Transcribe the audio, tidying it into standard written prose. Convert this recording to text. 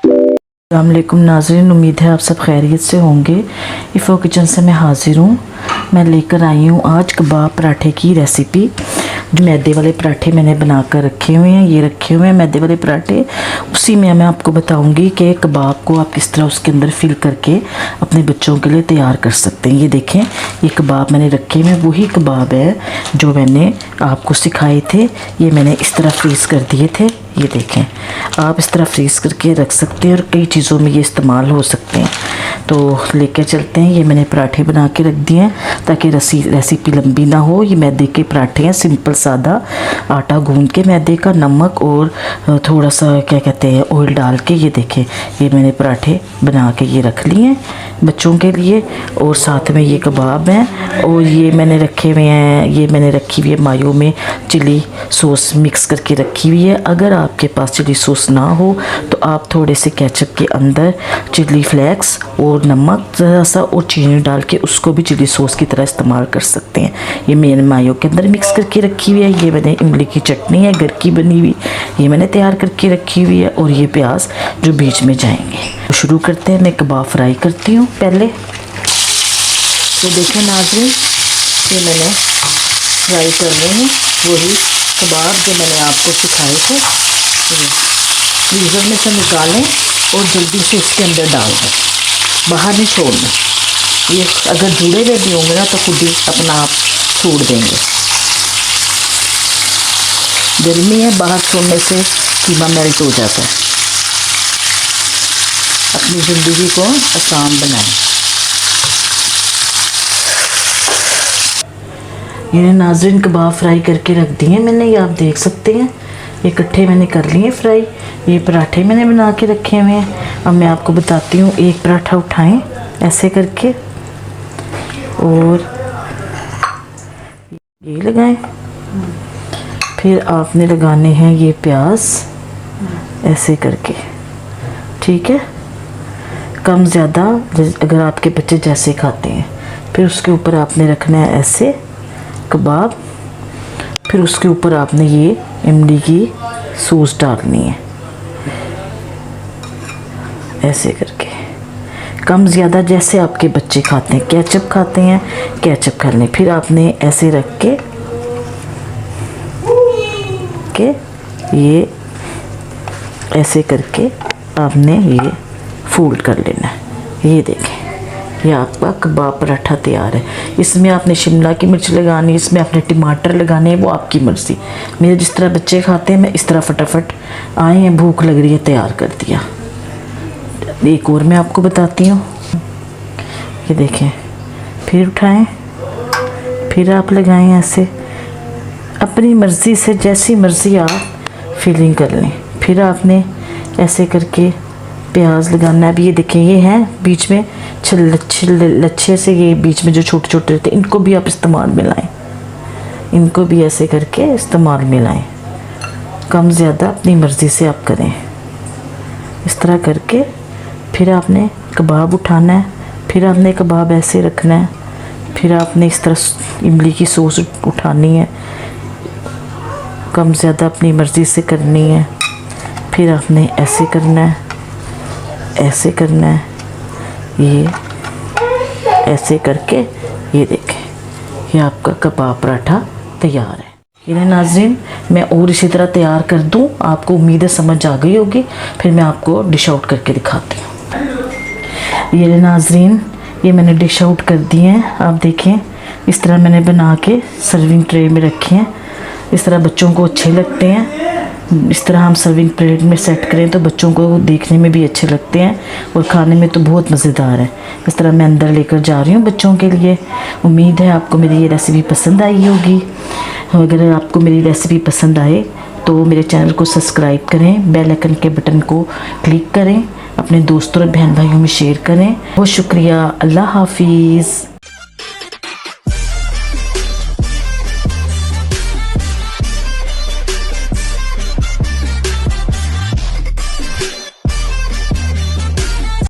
अस्सलाम वालेकुम नाज़रीन, उम्मीद है आप सब खैरियत से होंगे। इफ़ो किचन से मैं हाज़िर हूँ। मैं लेकर आई हूँ आज कबाब पराठे की रेसिपी। जो मैदे वाले पराठे मैंने बना कर रखे हुए हैं, ये रखे हुए हैं मैदे वाले पराठे। उसी में मैं आपको बताऊंगी कि कबाब को आप किस तरह उसके अंदर फिल करके अपने बच्चों के लिए तैयार कर सकते हैं। ये देखें, ये कबाब मैंने रखे हुए हैं, वही कबाब है जो मैंने आपको सिखाए थे। ये मैंने इस तरह फ्रीज़ कर दिए थे। ये देखें, आप इस तरह फ्रीज़ करके रख सकते हैं और कई चीज़ों में ये इस्तेमाल हो सकते हैं। तो लेके चलते हैं। ये मैंने पराठे बना के रख दिए हैं ताकि रेसिपी लंबी ना हो। ये मैदे के पराठे हैं, सिंपल सादा आटा गूंद के मैदे का, नमक और थोड़ा सा क्या कहते हैं ऑयल डाल के। ये देखें, ये मैंने पराठे बना के ये रख लिए हैं बच्चों के लिए। और साथ में ये कबाब हैं और ये मैंने रखे हुए हैं, ये मैंने रखी हुई है मायो में चिली सॉस मिक्स करके रखी हुई है। अगर आपके पास चिली सॉस ना हो तो आप थोड़े से केचप के अंदर चिली फ्लेक्स और नमक ज़रा सा और चीनी डाल के उसको भी चिली सॉस की तरह इस्तेमाल कर सकते हैं। ये मैंने मायो के अंदर मिक्स करके रखी हुई है। ये मैंने इमली की चटनी है घर की बनी हुई, ये मैंने तैयार करके रखी हुई है। और ये प्याज जो बीच में जाएंगे। तो शुरू करते हैं। मैं कबाब फ्राई करती हूँ पहले। तो देखें नाज़रीन, ये मैंने फ्राई कर रही हूँ वही कबाब जो मैंने आपको सिखाए थे। फ्रीज़र में से निकालें और जल्दी से इसके अंदर डाल दें, बाहर नहीं छोड़ना। ये अगर जुड़े हुए भी होंगे ना तो खुद ही अपना आप छोड़ देंगे। गर्मी है, बाहर छोड़ने से कीमा मेल्ट हो जाता है। अपनी ज़िंदगी को आसान बनाएं। ये नाज़रीन कबाब फ्राई करके रख दिए मैंने, ये आप देख सकते हैं। ये इकट्ठे मैंने कर लिए फ्राई। ये पराठे मैंने बना के रखे हुए हैं। अब मैं आपको बताती हूँ। एक पराठा उठाएं ऐसे करके और ये लगाएं। फिर आपने लगाने हैं ये प्याज ऐसे करके, ठीक है, कम ज़्यादा अगर आपके बच्चे जैसे खाते हैं। फिर उसके ऊपर आपने रखना है ऐसे कबाब। फिर उसके ऊपर आपने ये इमली की सॉस डालनी है ऐसे करके, कम ज़्यादा जैसे आपके बच्चे खाते हैं। केचप खाते हैं, केचप कर लें। फिर आपने ऐसे रख के ये ऐसे करके आपने ये फोल्ड कर लेना है। ये देखें, ये आपका कबाब पराठा तैयार है। इसमें आपने शिमला की मिर्च लगानी, इसमें आपने टमाटर लगाने हैं, वो आपकी मर्ज़ी। मेरे जिस तरह बच्चे खाते हैं मैं इस तरह फटाफट आए हैं, भूख लग रही है, तैयार कर दिया। एक और मैं आपको बताती हूँ। ये देखें, फिर उठाएं, फिर आप लगाएं ऐसे अपनी मर्ज़ी से, जैसी मर्ज़ी आप फिलिंग कर लें। फिर आपने ऐसे करके प्याज लगाना है। अभी ये देखें, ये है बीच में लच्छे से, ये बीच में जो छोटे छोटे रहते हैं, इनको भी आप इस्तेमाल में लाएँ। इनको भी ऐसे करके इस्तेमाल में लाएँ। कम ज़्यादा अपनी मर्ज़ी से आप करें इस तरह करके। फिर आपने कबाब उठाना है, फिर आपने कबाब ऐसे रखना है। फिर आपने इस तरह इमली की सॉस उठानी है, कम ज़्यादा अपनी मर्ज़ी से करनी है। फिर आपने ऐसे करना है, ऐसे करना है, ये ऐसे करके। ये देखें, ये आपका कबाब पराठा तैयार है। ये नाज़रीन, मैं और इसी तरह तैयार कर दूं, आपको उम्मीद है समझ आ गई होगी। फिर मैं आपको डिश आउट करके दिखाती हूँ। ये नाज़रीन, ये मैंने डिश आउट कर दिए हैं। आप देखें, इस तरह मैंने बना के सर्विंग ट्रे में रखे हैं। इस तरह बच्चों को अच्छे लगते हैं। इस तरह हम सर्विंग प्लेट में सेट करें तो बच्चों को देखने में भी अच्छे लगते हैं और खाने में तो बहुत मज़ेदार है। इस तरह मैं अंदर लेकर जा रही हूँ बच्चों के लिए। उम्मीद है आपको मेरी ये रेसिपी पसंद आई होगी। अगर आपको मेरी रेसिपी पसंद आए तो मेरे चैनल को सब्सक्राइब करें, बेल आइकन के बटन को क्लिक करें, अपने दोस्तों और बहन भाइयों में शेयर करें। बहुत शुक्रिया। अल्लाह हाफिज़।